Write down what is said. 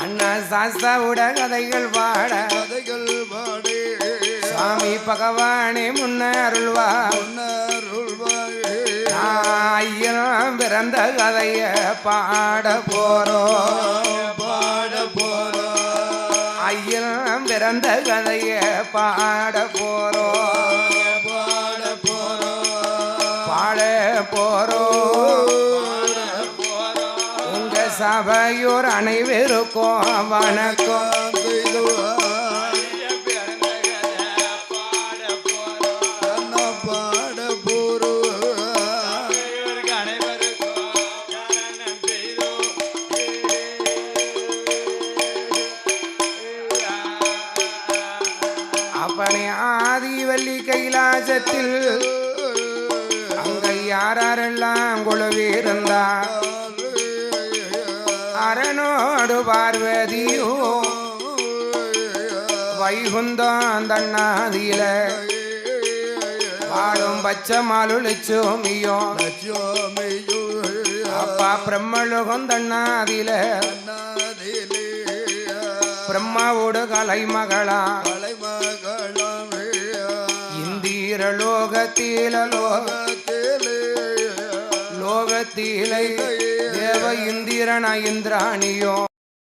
அண்ணா சாஸ்தாவுட கதைகள் பாட சுவாமி பகவானே முன்ன அருள்வா ஐயன் பிறந்த கதைய பாட போறோம் ஐயன் பிறந்த கதைய பாட போறோம் பாட போறோம் உங்க சபையோர் அனைவருக்கும் வணக்கம். அப்பனே ஆதிவல்லி கைலாசத்தில் அங்க யாரெல்லாம் குழுவிருந்தார் அரணோடு பார்வதியோ வைகுந்தம் தன்னாதியில வாழும் பச்சை மாலுளிச்சோமியோ அப்பா பிரம்மலுகம் தன்னாதியில பிரம்மாவோடு கலைமகளா இந்திர லோகத்திலே தேவ இந்திரன இந்திராணியோ